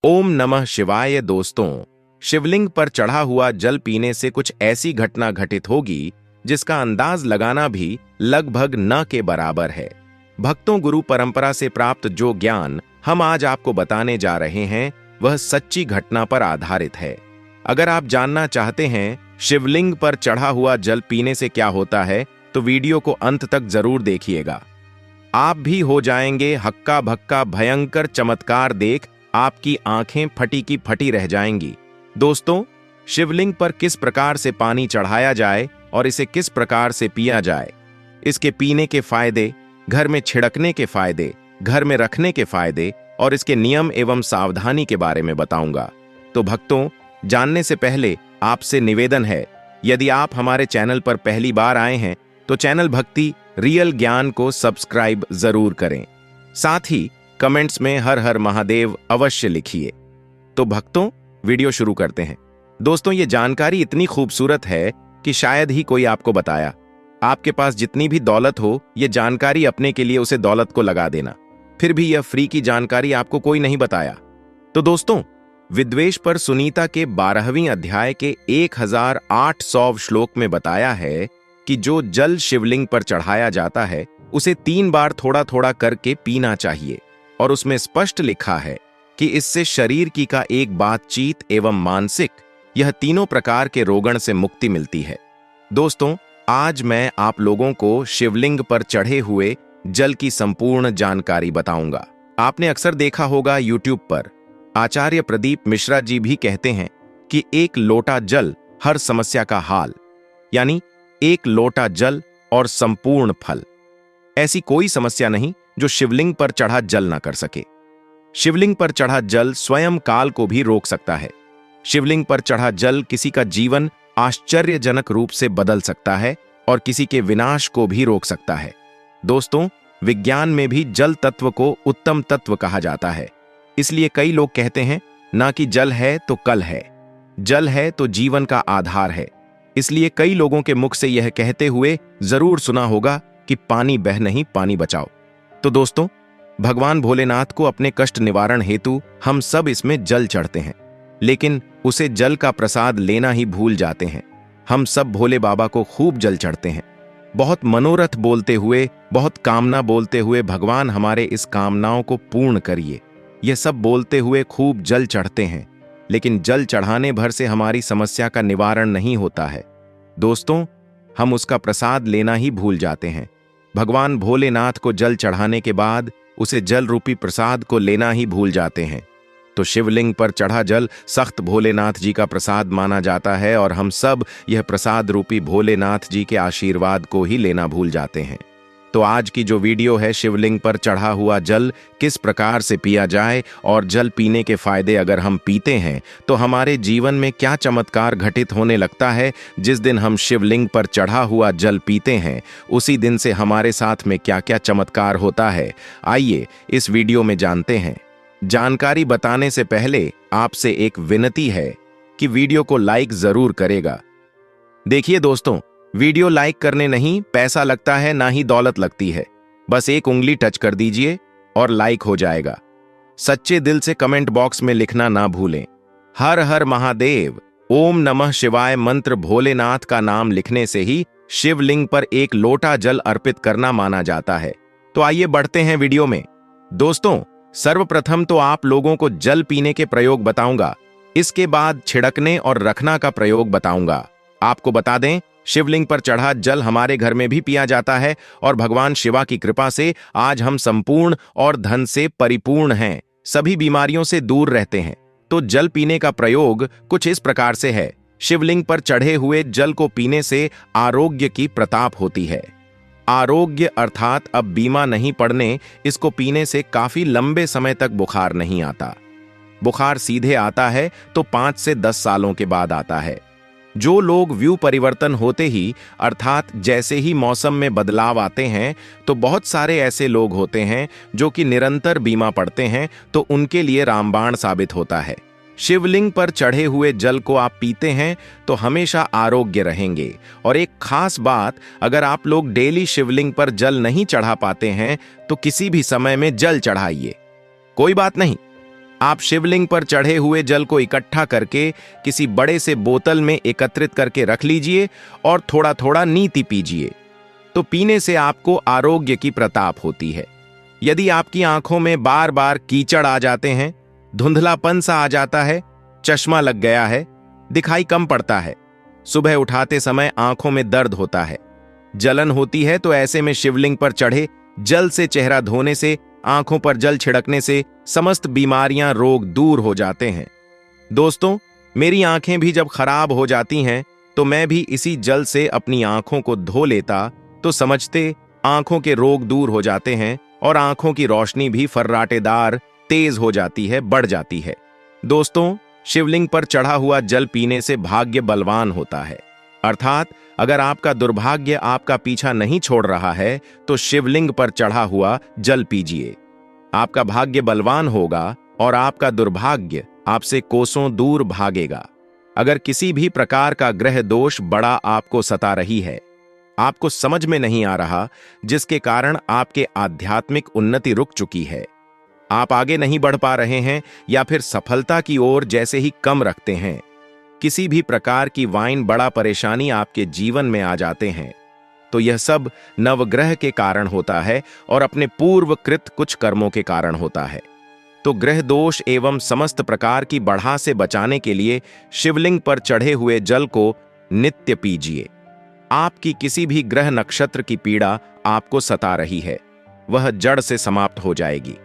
ओम नमः शिवाय। दोस्तों, शिवलिंग पर चढ़ा हुआ जल पीने से कुछ ऐसी घटना घटित होगी जिसका अंदाज लगाना भी लगभग न के बराबर है। भक्तों, गुरु परंपरा से प्राप्त जो ज्ञान हम आज आपको बताने जा रहे हैं वह सच्ची घटना पर आधारित है। अगर आप जानना चाहते हैं शिवलिंग पर चढ़ा हुआ जल पीने से क्या होता है तो वीडियो को अंत तक जरूर देखिएगा। आप भी हो जाएंगे हक्का भक्का। भयंकर चमत्कार देख आपकी आंखें फटी की फटी रह जाएंगी। दोस्तों, शिवलिंग पर किस प्रकार से पानी चढ़ाया जाए और इसे किस प्रकार से पिया जाए, इसके पीने के फायदे, घर में छिड़कने के फायदे, घर में रखने के फायदे और इसके नियम एवं सावधानी के बारे में बताऊंगा। तो भक्तों, जानने से पहले आपसे निवेदन है, यदि आप हमारे चैनल पर पहली बार आए हैं तो चैनल भक्ति रियल ज्ञान को सब्सक्राइब जरूर करें। साथ ही कमेंट्स में हर हर महादेव अवश्य लिखिए। तो भक्तों, वीडियो शुरू करते हैं। दोस्तों, ये जानकारी इतनी खूबसूरत है कि शायद ही कोई आपको बताया। आपके पास जितनी भी दौलत हो, ये जानकारी अपने के लिए उसे दौलत को लगा देना। फिर भी यह फ्री की जानकारी आपको कोई नहीं बताया। तो दोस्तों, विद्वेष पर सुनीता के 12वें अध्याय के 1800 श्लोक में बताया है कि जो जल शिवलिंग पर चढ़ाया जाता है उसे 3 बार थोड़ा थोड़ा करके पीना चाहिए और उसमें स्पष्ट लिखा है कि इससे शरीर की का एक बातचीत एवं मानसिक, यह तीनों प्रकार के रोगण से मुक्ति मिलती है। दोस्तों, आज मैं आप लोगों को शिवलिंग पर चढ़े हुए जल की संपूर्ण जानकारी बताऊंगा। आपने अक्सर देखा होगा यूट्यूब पर आचार्य प्रदीप मिश्रा जी भी कहते हैं कि एक लोटा जल हर समस्या का हाल, यानी एक लोटा जल और संपूर्ण फल। ऐसी कोई समस्या नहीं जो शिवलिंग पर चढ़ा जल ना कर सके। शिवलिंग पर चढ़ा जल स्वयं काल को भी रोक सकता है। शिवलिंग पर चढ़ा जल किसी का जीवन आश्चर्यजनक रूप से बदल सकता है और किसी के विनाश को भी रोक सकता है। दोस्तों, विज्ञान में भी जल तत्व को उत्तम तत्व कहा जाता है। इसलिए कई लोग कहते हैं ना कि जल है तो कल है, जल है तो जीवन का आधार है। इसलिए कई लोगों के मुख से यह कहते हुए जरूर सुना होगा कि पानी बह नहीं, पानी बचाओ। तो दोस्तों, भगवान भोलेनाथ को अपने कष्ट निवारण हेतु हम सब इसमें जल चढ़ते हैं, लेकिन उसे जल का प्रसाद लेना ही भूल जाते हैं। हम सब भोले बाबा को खूब जल चढ़ते हैं, बहुत मनोरथ बोलते हुए, बहुत कामना बोलते हुए, भगवान हमारे इस कामनाओं को पूर्ण करिए, यह सब बोलते हुए खूब जल चढ़ते हैं। लेकिन जल चढ़ाने भर से हमारी समस्या का निवारण नहीं होता है। दोस्तों, हम उसका प्रसाद लेना ही भूल जाते हैं। भगवान भोलेनाथ को जल चढ़ाने के बाद उसे जल रूपी प्रसाद को लेना ही भूल जाते हैं। तो शिवलिंग पर चढ़ा जल सख्त भोलेनाथ जी का प्रसाद माना जाता है और हम सब यह प्रसाद रूपी भोलेनाथ जी के आशीर्वाद को ही लेना भूल जाते हैं। तो आज की जो वीडियो है, शिवलिंग पर चढ़ा हुआ जल किस प्रकार से पिया जाए और जल पीने के फायदे अगर हम पीते हैं तो हमारे जीवन में क्या चमत्कार घटित होने लगता है। जिस दिन हम शिवलिंग पर चढ़ा हुआ जल पीते हैं उसी दिन से हमारे साथ में क्या क्या चमत्कार होता है, आइए इस वीडियो में जानते हैं। जानकारी बताने से पहले आपसे एक विनती है कि वीडियो को लाइक जरूर करेगा। देखिए दोस्तों, वीडियो लाइक करने नहीं पैसा लगता है, ना ही दौलत लगती है। बस एक उंगली टच कर दीजिए और लाइक हो जाएगा। सच्चे दिल से कमेंट बॉक्स में लिखना ना भूलें। हर हर महादेव, ओम नमः शिवाय मंत्र भोलेनाथ का नाम लिखने से ही शिवलिंग पर एक लोटा जल अर्पित करना माना जाता है। तो आइए बढ़ते हैं वीडियो में। दोस्तों, सर्वप्रथम तो आप लोगों को जल पीने के प्रयोग बताऊंगा, इसके बाद छिड़कने और रखना का प्रयोग बताऊंगा। आपको बता दें, शिवलिंग पर चढ़ा जल हमारे घर में भी पिया जाता है और भगवान शिवा की कृपा से आज हम संपूर्ण और धन से परिपूर्ण हैं, सभी बीमारियों से दूर रहते हैं। तो जल पीने का प्रयोग कुछ इस प्रकार से है। शिवलिंग पर चढ़े हुए जल को पीने से आरोग्य की प्रताप होती है। आरोग्य अर्थात अब बीमा नहीं पड़ने, इसको पीने से काफी लंबे समय तक बुखार नहीं आता। बुखार सीधे आता है तो 5 से 10 सालों के बाद आता है। जो लोग व्यू परिवर्तन होते ही अर्थात जैसे ही मौसम में बदलाव आते हैं, तो बहुत सारे ऐसे लोग होते हैं जो कि निरंतर बीमा पड़ते हैं, तो उनके लिए रामबाण साबित होता है। शिवलिंग पर चढ़े हुए जल को आप पीते हैं तो हमेशा आरोग्य रहेंगे। और एक खास बात, अगर आप लोग डेली शिवलिंग पर जल नहीं चढ़ा पाते हैं तो किसी भी समय में जल चढ़ाइए, कोई बात नहीं। आप शिवलिंग पर चढ़े हुए जल को इकट्ठा करके किसी बड़े से बोतल में एकत्रित करके रख लीजिए और थोड़ा थोड़ा नीति पीजिए। तो पीने से आपको आरोग्य की प्रताप होती है। यदि आपकी आंखों में बार बार कीचड़ आ जाते हैं, धुंधलापन सा आ जाता है, चश्मा लग गया है, दिखाई कम पड़ता है, सुबह उठाते समय आंखों में दर्द होता है, जलन होती है, तो ऐसे में शिवलिंग पर चढ़े जल से चेहरा धोने से, आंखों पर जल छिड़कने से समस्त बीमारियां, रोग दूर हो जाते हैं। दोस्तों, मेरी आंखें भी जब खराब हो जाती हैं तो मैं भी इसी जल से अपनी आंखों को धो लेता, तो समझते आंखों के रोग दूर हो जाते हैं और आंखों की रोशनी भी फर्राटेदार, तेज हो जाती है, बढ़ जाती है। दोस्तों, शिवलिंग पर चढ़ा हुआ जल पीने से भाग्य बलवान होता है। अर्थात अगर आपका दुर्भाग्य आपका पीछा नहीं छोड़ रहा है तो शिवलिंग पर चढ़ा हुआ जल पीजिए। आपका भाग्य बलवान होगा और आपका दुर्भाग्य आपसे कोसों दूर भागेगा। अगर किसी भी प्रकार का ग्रह दोष बड़ा आपको सता रही है, आपको समझ में नहीं आ रहा, जिसके कारण आपके आध्यात्मिक उन्नति रुक चुकी है, आप आगे नहीं बढ़ पा रहे हैं या फिर सफलता की ओर जैसे ही कम रखते हैं, किसी भी प्रकार की वाइन बड़ा परेशानी आपके जीवन में आ जाते हैं, तो यह सब नवग्रह के कारण होता है और अपने पूर्वकृत कुछ कर्मों के कारण होता है। तो ग्रह दोष एवं समस्त प्रकार की बढ़ा से बचाने के लिए शिवलिंग पर चढ़े हुए जल को नित्य पीजिए। आपकी किसी भी ग्रह नक्षत्र की पीड़ा आपको सता रही है, वह जड़ से समाप्त हो जाएगी।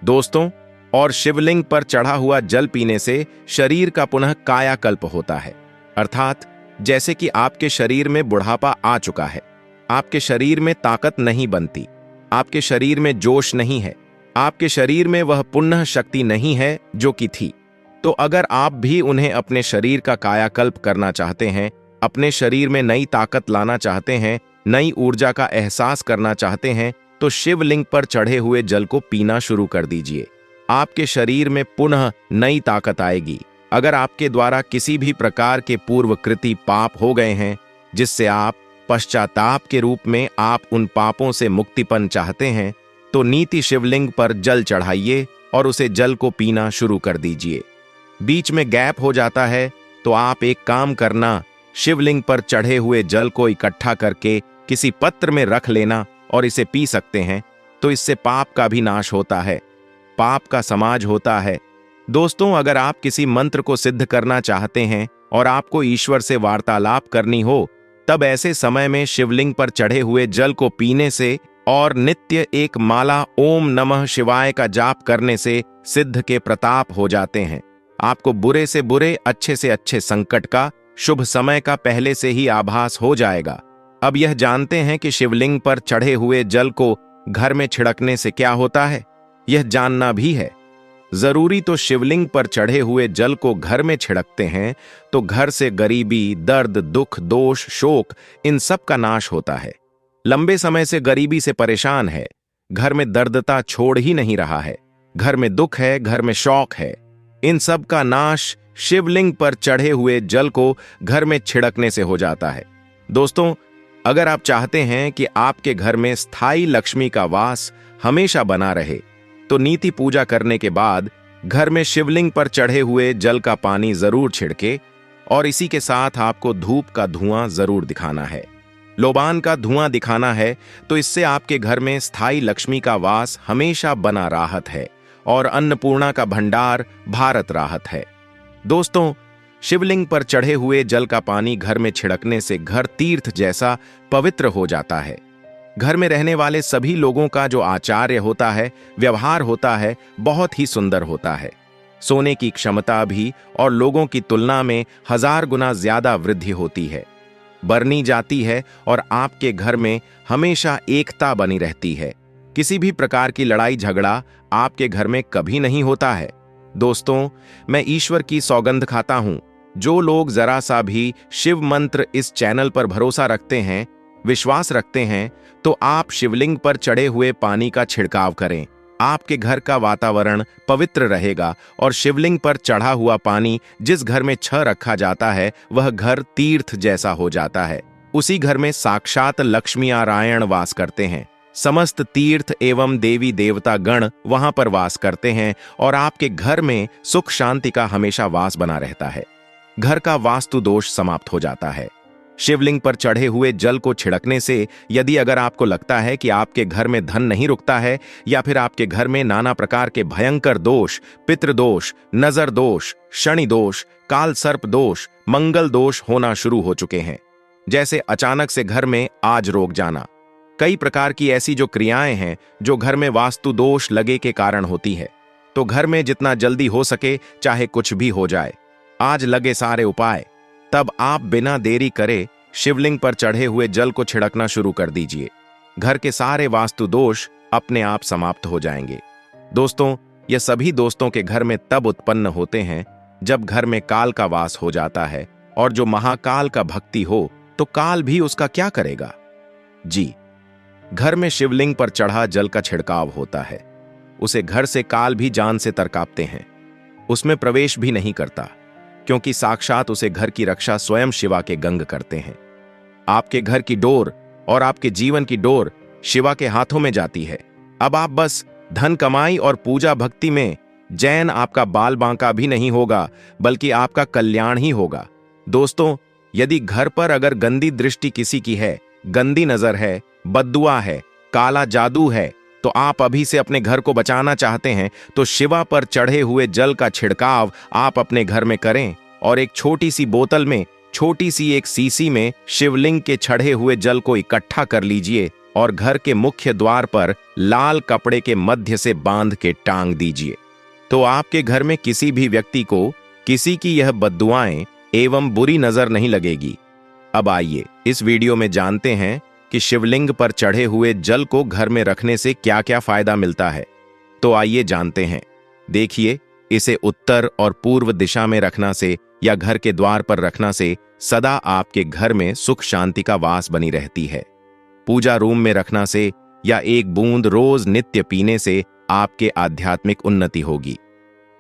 दोस्तों, और शिवलिंग पर चढ़ा हुआ जल पीने से शरीर का पुनः कायाकल्प होता है। अर्थात जैसे कि आपके शरीर में बुढ़ापा आ चुका है, आपके शरीर में ताकत नहीं बनती, आपके शरीर में जोश नहीं है, आपके शरीर में वह पुनः शक्ति नहीं है जो कि थी। तो अगर आप भी उन्हें अपने शरीर का कायाकल्प करना चाहते हैं, अपने शरीर में नई ताकत लाना चाहते हैं, नई ऊर्जा का एहसास करना चाहते हैं, तो शिवलिंग पर चढ़े हुए जल को पीना शुरू कर दीजिए। आपके शरीर में पुनः नई ताकत आएगी। अगर आपके द्वारा किसी भी प्रकार के पूर्वकृति पाप हो गए हैं, जिससे आप पश्चाताप के रूप में आप उन पापों से मुक्तिपन चाहते हैं, तो नीति शिवलिंग पर जल चढ़ाइए और उसे जल को पीना शुरू कर दीजिए। बीच में गैप हो जाता है तो आप एक काम करना, शिवलिंग पर चढ़े हुए जल को इकट्ठा करके किसी पत्र में रख लेना और इसे पी सकते हैं, तो इससे पाप का भी नाश होता है, पाप का समाज होता है। दोस्तों, अगर आप किसी मंत्र को सिद्ध करना चाहते हैं और आपको ईश्वर से वार्तालाप करनी हो, तब ऐसे समय में शिवलिंग पर चढ़े हुए जल को पीने से और नित्य एक माला ओम नमः शिवाय का जाप करने से सिद्ध के प्रताप हो जाते हैं। आपको बुरे से बुरे, अच्छे से अच्छे संकट का, शुभ समय का पहले से ही आभास हो जाएगा। अब यह जानते हैं कि शिवलिंग पर चढ़े हुए जल को घर में छिड़कने से क्या होता है, यह जानना भी है। जरूरी तो शिवलिंग पर चढ़े हुए जल को घर में छिड़कते हैं तो घर से गरीबी, दर्द, दुख, दोष, शोक, इन सब का नाश होता है। लंबे समय से गरीबी से परेशान है, घर में दर्दता छोड़ ही नहीं रहा है, घर में दुख है, घर में शौक है, इन सब का नाश शिवलिंग पर चढ़े हुए जल को घर में छिड़कने से हो जाता है। दोस्तों, अगर आप चाहते हैं कि आपके घर में स्थायी लक्ष्मी का वास हमेशा बना रहे, तो नीति पूजा करने के बाद घर में शिवलिंग पर चढ़े हुए जल का पानी जरूर छिड़के और इसी के साथ आपको धूप का धुआं जरूर दिखाना है, लोबान का धुआं दिखाना है, तो इससे आपके घर में स्थायी लक्ष्मी का वास हमेशा बना राहत है और अन्नपूर्णा का भंडार भारत राहत है। दोस्तों, शिवलिंग पर चढ़े हुए जल का पानी घर में छिड़कने से घर तीर्थ जैसा पवित्र हो जाता है। घर में रहने वाले सभी लोगों का जो आचार्य होता है, व्यवहार होता है, बहुत ही सुंदर होता है। सोने की क्षमता भी और लोगों की तुलना में 1000 गुना ज्यादा वृद्धि होती है, बरनी जाती है और आपके घर में हमेशा एकता बनी रहती है। किसी भी प्रकार की लड़ाई झगड़ा आपके घर में कभी नहीं होता है। दोस्तों, मैं ईश्वर की सौगंध खाता हूं, जो लोग जरा सा भी शिव मंत्र इस चैनल पर भरोसा रखते हैं, विश्वास रखते हैं, तो आप शिवलिंग पर चढ़े हुए पानी का छिड़काव करें। आपके घर का वातावरण पवित्र रहेगा और शिवलिंग पर चढ़ा हुआ पानी जिस घर में रखा जाता है, वह घर तीर्थ जैसा हो जाता है। उसी घर में साक्षात लक्ष्मी नारायण वास करते हैं। समस्त तीर्थ एवं देवी देवता गण वहां पर वास करते हैं और आपके घर में सुख शांति का हमेशा वास बना रहता है। घर का वास्तु दोष समाप्त हो जाता है। शिवलिंग पर चढ़े हुए जल को छिड़कने से यदि अगर आपको लगता है कि आपके घर में धन नहीं रुकता है या फिर आपके घर में नाना प्रकार के भयंकर दोष, पितृदोष, नजर दोष, शनि दोष, काल सर्प दोष, मंगल दोष होना शुरू हो चुके हैं, जैसे अचानक से घर में आज रोग जाना, कई प्रकार की ऐसी जो क्रियाएं हैं जो घर में वास्तु दोष लगे के कारण होती है, तो घर में जितना जल्दी हो सके चाहे कुछ भी हो जाए, आज लगे सारे उपाय। तब आप बिना देरी करे शिवलिंग पर चढ़े हुए जल को छिड़कना शुरू कर दीजिए। घर के सारे वास्तु दोष अपने आप समाप्त हो जाएंगे। दोस्तों, ये सभी दोस्तों के घर में तब उत्पन्न होते हैं जब घर में काल का वास हो जाता है, और जो महाकाल का भक्ति हो तो काल भी उसका क्या करेगा। जी, घर में शिवलिंग पर चढ़ा जल का छिड़काव होता है, उसे घर से काल भी जान से तरकापते हैं, उसमें प्रवेश भी नहीं करता, क्योंकि साक्षात उसे घर की रक्षा स्वयं शिवा के गंग करते हैं। आपके घर की डोर और आपके जीवन की डोर शिवा के हाथों में जाती है। अब आप बस धन कमाई और पूजा भक्ति में जैन आपका बाल बांका भी नहीं होगा, बल्कि आपका कल्याण ही होगा। दोस्तों, यदि घर पर अगर गंदी दृष्टि किसी की है, गंदी नजर है, बद्दुआ है, काला जादू है, तो आप अभी से अपने घर को बचाना चाहते हैं तो शिवा पर चढ़े हुए जल का छिड़काव आप अपने घर में करें और एक छोटी सी बोतल में, छोटी सी एक सीसी में शिवलिंग के चढ़े हुए जल को इकट्ठा कर लीजिए और घर के मुख्य द्वार पर लाल कपड़े के मध्य से बांध के टांग दीजिए। तो आपके घर में किसी भी व्यक्ति को किसी की यह बद्दुआएं एवं बुरी नजर नहीं लगेगी। अब आइए इस वीडियो में जानते हैं कि शिवलिंग पर चढ़े हुए जल को घर में रखने से क्या क्या फायदा मिलता है। तो आइए जानते हैं। देखिए, इसे उत्तर और पूर्व दिशा में रखना से या घर के द्वार पर रखना से सदा आपके घर में सुख शांति का वास बनी रहती है। पूजा रूम में रखना से या एक बूंद रोज नित्य पीने से आपके आध्यात्मिक उन्नति होगी।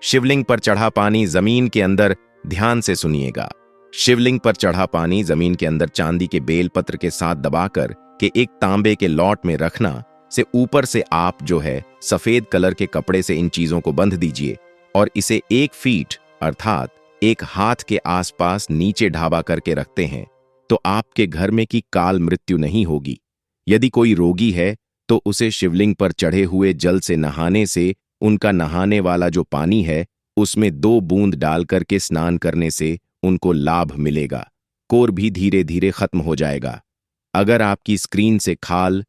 शिवलिंग पर चढ़ा पानी जमीन के अंदर, ध्यान से सुनिएगा, शिवलिंग पर चढ़ा पानी जमीन के अंदर चांदी के बेलपत्र के साथ दबाकर के एक तांबे के लॉट में रखना से ऊपर से आप जो है सफेद कलर के कपड़े से इन चीजों को बंध दीजिए और इसे 1 फीट अर्थात 1 हाथ के आसपास नीचे ढाबा करके रखते हैं तो आपके घर में की काल मृत्यु नहीं होगी। यदि कोई रोगी है तो उसे शिवलिंग पर चढ़े हुए जल से नहाने से उनका नहाने वाला जो पानी है उसमें 2 बूंद डालकर के स्नान करने से उनको लाभ मिलेगा। कोर भी धीरे धीरे खत्म हो जाएगा। अगर आपकी स्क्रीन से खाल